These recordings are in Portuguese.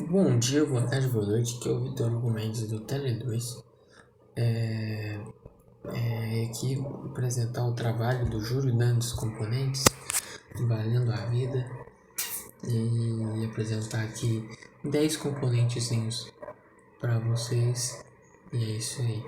Bom dia, boa tarde, boa noite, que é o Vitor Hugo Mendes do Tele2. Aqui vou apresentar o trabalho do Júlio dos componentes, valendo a vida, e apresentar aqui 10 componentezinhos para vocês, e é isso aí.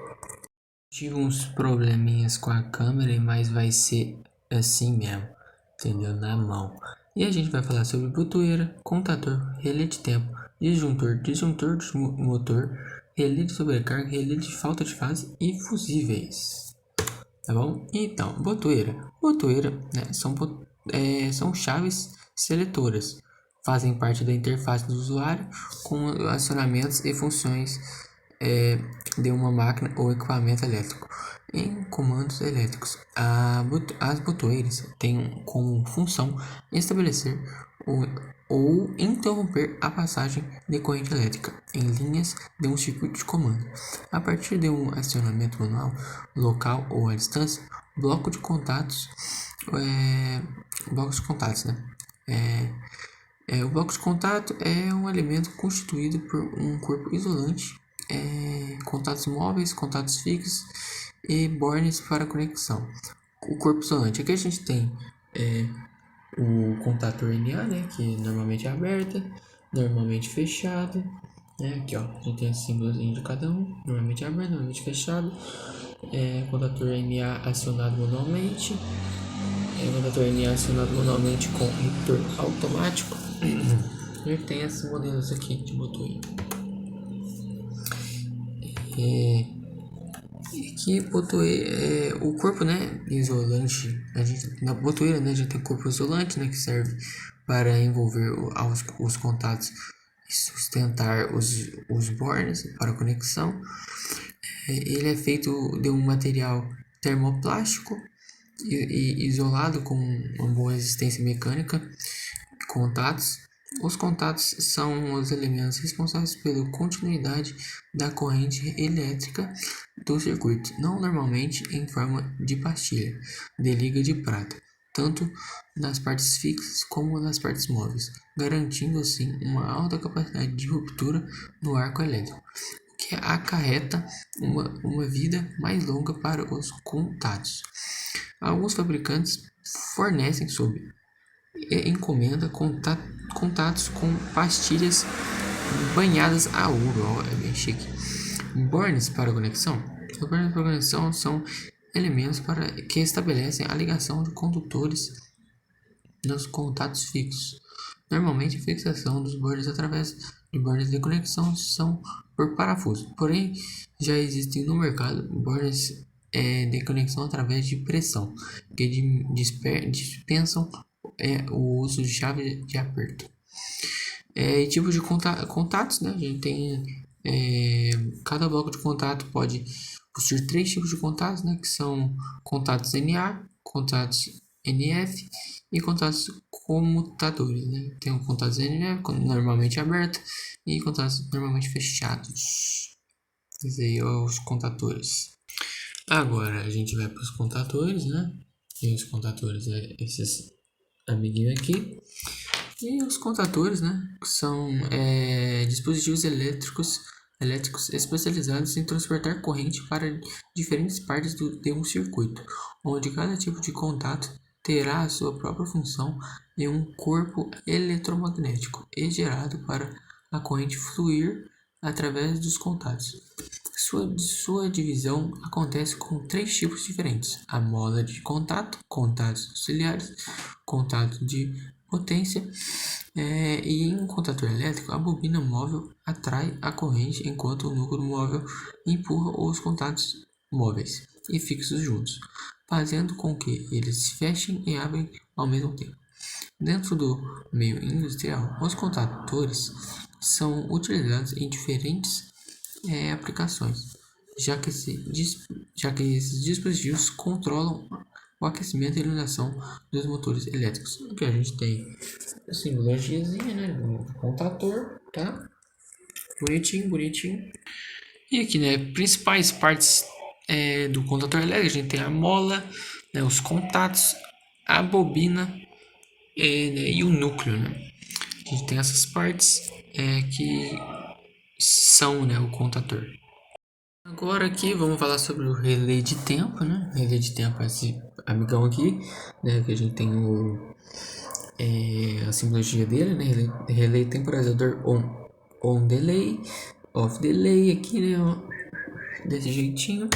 Tive uns probleminhas com a câmera, mas vai ser assim mesmo, entendeu? Na mão. E a gente vai falar sobre botoeira, contador, relé de tempo, disjuntor de motor, relé de sobrecarga, relé de falta de fase e fusíveis. Tá bom? Então, botoeira. Botoeira, né, são chaves seletoras. Fazem parte da interface do usuário com acionamentos e funções de uma máquina ou equipamento elétrico. Em comandos elétricos, as botoeiras têm como função estabelecer ou interromper a passagem de corrente elétrica em linhas de um circuito de comando. A partir de um acionamento manual, local ou à distância, bloco de contatos, blocos de contatos, né? O bloco de contato é um elemento constituído por um corpo isolante, contatos móveis, contatos fixos e bornes para conexão. O corpo isolante, aqui a gente tem o contato NA, né, que normalmente é aberto, normalmente fechado, né, aqui ó, a gente tem o símbolozinho de cada um, normalmente aberto, normalmente fechado, contator NA acionado manualmente, contator NA acionado manualmente com interruptor automático. A gente tem esses modelos aqui de botoeira. Que botoeira, o corpo, né, isolante, na botoeira, né, a gente tem corpo isolante, né, que serve para envolver os contatos e sustentar os bornes para conexão. Ele é feito de um material termoplástico e isolado com uma boa resistência mecânica. Contatos. Os contatos são os elementos responsáveis pela continuidade da corrente elétrica do circuito, não normalmente em forma de pastilha de liga de prata, tanto nas partes fixas como nas partes móveis, garantindo assim uma alta capacidade de ruptura no arco elétrico, que acarreta uma vida mais longa para os contatos. Alguns fabricantes fornecem sob encomenda contatos com pastilhas banhadas a ouro, é bem chique. Bornes para conexão. Os bornes para conexão são elementos que estabelecem a ligação de condutores nos contatos fixos. Normalmente a fixação dos bornes através de bornes de conexão são por parafuso, porém já existem no mercado bornes de conexão através de pressão, que dispensam o uso de chave de aperto. E tipo de contatos, né? A gente tem cada bloco de contato pode possuir 3 tipos de contatos, né? Que são contatos NA, contatos NF e contatos comutadores, né? Tem o contatos NF normalmente aberto e contatos normalmente fechados. Esses aí são os contadores. Agora a gente vai para os contadores, né? E os contadores esses amiguinhos aqui. E os contadores, né? São dispositivos elétricos especializados em transportar corrente para diferentes partes de um circuito, onde cada tipo de contato terá a sua própria função em um corpo eletromagnético e gerado para a corrente fluir através dos contatos. Sua divisão acontece com 3 tipos diferentes: a mola de contato, contatos auxiliares, contato de potência, e em um contator elétrico, a bobina móvel atrai a corrente enquanto o núcleo móvel empurra os contatos móveis e fixos juntos, fazendo com que eles se fechem e abrem ao mesmo tempo. Dentro do meio industrial, os contadores são utilizados em diferentes aplicações, já que esses dispositivos controlam o aquecimento e iluminação dos motores elétricos. Aqui a gente tem a simbologiazinha, né, do contador, tá? Bonitinho. E aqui, né, principais partes do contador elétrico, a gente tem a mola, né, os contatos, a bobina, né, e o núcleo, né? A gente tem essas partes. que são, né, o contador. Agora aqui vamos falar sobre o relé de tempo, né? Relé de tempo é esse amigão aqui, né? Que a gente tem a simbologia dele, né? Relé temporizador on delay, off delay aqui, né? Ó, desse jeitinho.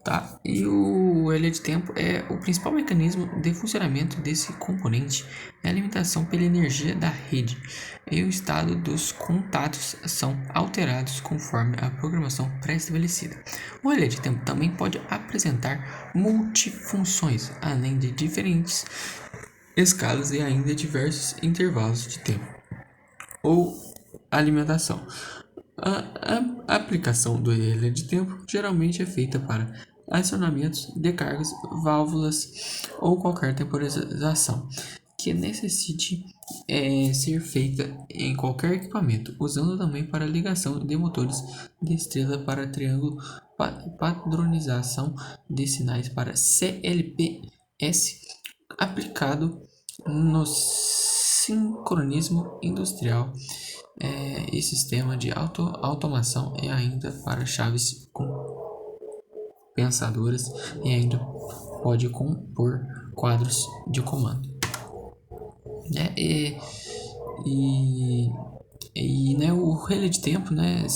Tá? E o relé de tempo é o principal mecanismo de funcionamento desse componente, é a alimentação pela energia da rede, e o estado dos contatos são alterados conforme a programação pré-estabelecida. O relé de tempo também pode apresentar multifunções, além de diferentes escalas e ainda diversos intervalos de tempo ou alimentação. A aplicação do relé de tempo geralmente é feita para acionamentos de cargas, válvulas ou qualquer temporização que necessite ser feita em qualquer equipamento, usando também para ligação de motores de estrela para triângulo, padronização de sinais para CLPS aplicado no sincronismo industrial e sistema de automação e ainda para chaves compensadoras e ainda pode compor quadros de comando. Né? Né, o relé de tempo, né,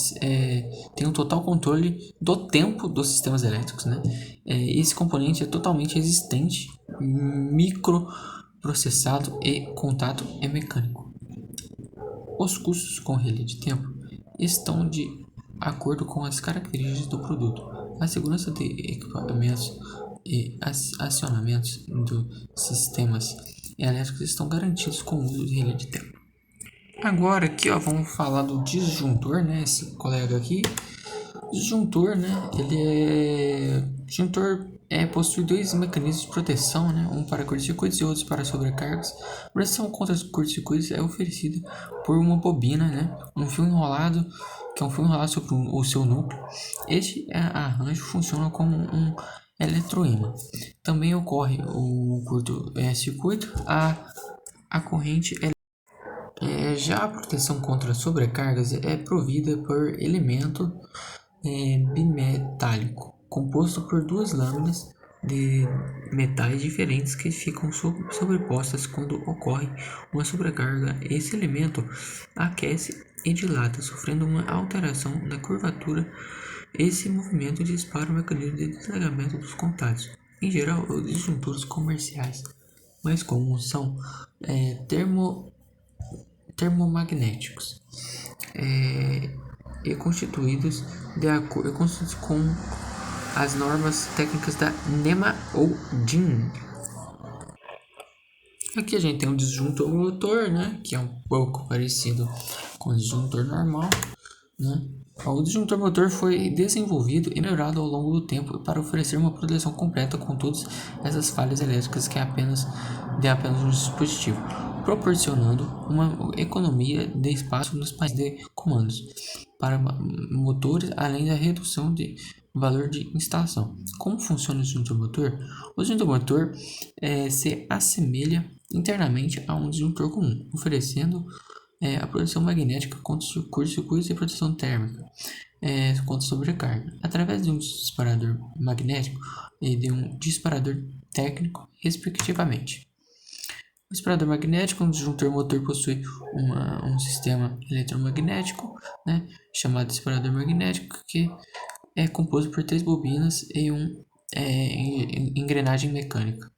tem um total controle do tempo dos sistemas elétricos. Né? Esse componente é totalmente existente, microprocessado e contato é mecânico. Os custos com relé de tempo estão de acordo com as características do produto. A segurança de equipamentos e acionamentos dos sistemas elétricos estão garantidos com o uso de relé de tempo. Agora aqui, ó, vamos falar do disjuntor, né? Esse colega aqui, disjuntor, né? Disjuntor possui dois mecanismos de proteção, né? Um para curto-circuitos e outro para sobrecargas. A proteção contra os curto-circuitos é oferecida por uma bobina, né? Um fio enrolado, que é um fio enrolado sobre o seu núcleo. Este arranjo funciona como um eletroímã. Também ocorre o curto-circuito, a corrente já a proteção contra sobrecargas é provida por elemento bimetálico, composto por duas lâminas de metais diferentes que ficam sobrepostas quando ocorre uma sobrecarga. Esse elemento aquece e dilata, sofrendo uma alteração na curvatura. Esse movimento dispara o mecanismo de desligamento dos contatos. Em geral, os disjuntores comerciais mais comuns são termomagnéticos e constituídos de acordo com as normas técnicas da NEMA ou DIN. Aqui a gente tem um disjuntor motor, né, que é um pouco parecido com o disjuntor normal, né. O disjuntor motor foi desenvolvido e melhorado ao longo do tempo para oferecer uma proteção completa com todas essas falhas elétricas que apenas um dispositivo, proporcionando uma economia de espaço nos painéis de comandos para motores, além da redução de valor de instalação. Como funciona o disjuntor motor? O disjuntor motor se assemelha internamente a um disjuntor comum, oferecendo a proteção magnética contra curto-circuitos e proteção térmica contra sobrecarga, através de um disparador magnético e de um disparador técnico, respectivamente. O disparador magnético, um disjuntor motor, possui um sistema eletromagnético, né, chamado disparador magnético, que é composto por 3 bobinas e engrenagem mecânica.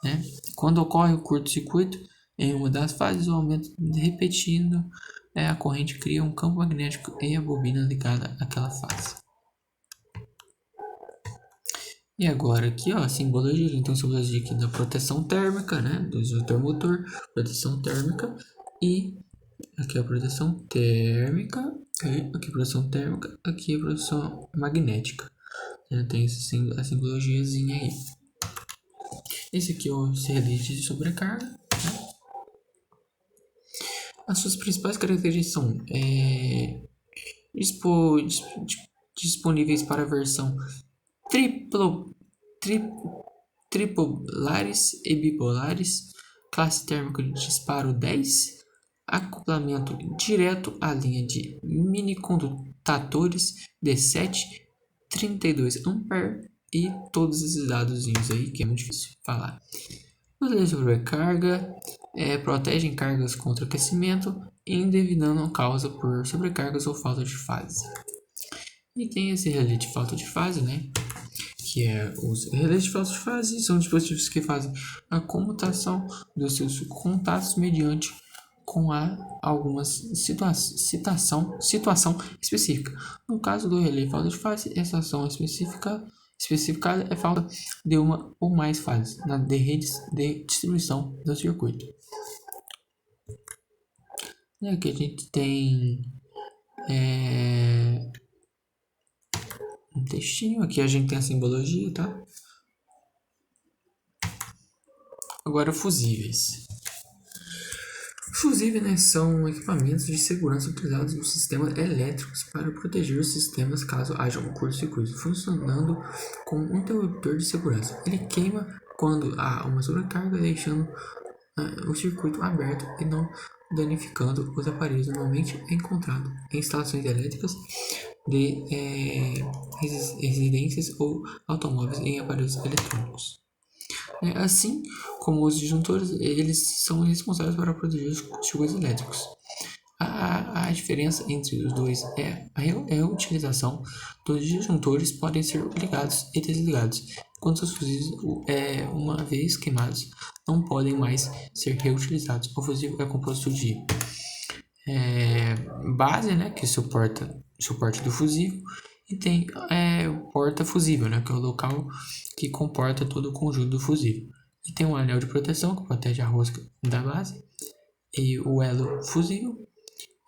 Né? Quando ocorre o curto-circuito em uma das fases, o aumento repetindo a corrente cria um campo magnético e a bobina ligada àquela fase. E agora aqui, ó, a simbologia, a gente tem a simbologia aqui da proteção térmica, né, do exaustor motor, proteção térmica, e aqui a proteção térmica, e aqui a proteção térmica, aqui a proteção magnética. Tem a simbologiazinha aí. Esse aqui é o relé de sobrecarga. Né? As suas principais características são disponíveis para a versão tripolares e bipolares, classe térmica de disparo 10, acoplamento direto à linha de minicondutadores de 732 A e todos esses dados aí que é muito difícil falar. Os sobrecarga protegem cargas contra aquecimento, endevidando causa por sobrecargas ou falta de fase. E tem esse relé de falta de fase, né? Que é os relés de falta de fase são dispositivos que fazem a comutação dos seus contatos mediante com alguma situação específica. No caso do relé de falta de fase, essa ação especificada é falta de uma ou mais fases na de redes de distribuição do circuito. E aqui a gente tem um textinho, aqui a gente tem a simbologia, tá? Agora, fusíveis. Fusíveis, né, são equipamentos de segurança utilizados nos sistemas elétricos para proteger os sistemas caso haja um curto-circuito, funcionando como um interruptor de segurança. Ele queima quando há uma sobrecarga, deixando o circuito aberto e não danificando os aparelhos normalmente encontrados em instalações elétricas de residências ou automóveis em aparelhos eletrônicos. Assim como os disjuntores, eles são responsáveis para proteger os circuitos elétricos. A diferença entre os dois é a reutilização dos disjuntores podem ser ligados e desligados, enquanto os fusíveis, uma vez queimados, não podem mais ser reutilizados. O fusível é composto de base, né, que suporta suporte do fusível, e tem o porta-fusível, né, que é o local que comporta todo o conjunto do fusível. E tem um anel de proteção que protege a rosca da base, e o elo fusível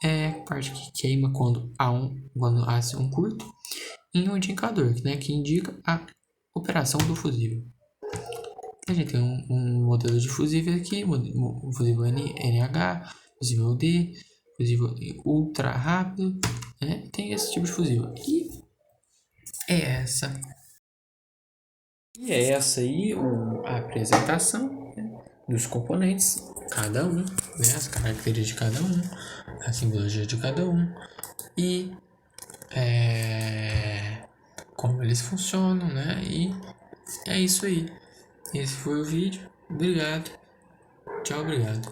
é a parte que queima quando há um curto, e um indicador, né, que indica a operação do fusível. A gente tem um modelo de fusível aqui, fusível NH, fusível D, fusível ultra rápido, né? Tem esse tipo de fusível. E é essa aí a apresentação, né, dos componentes, cada um, né, as características de cada um, a simbologia de cada um e como eles funcionam, né? E é isso aí. Esse foi o vídeo. Obrigado. Tchau, obrigado.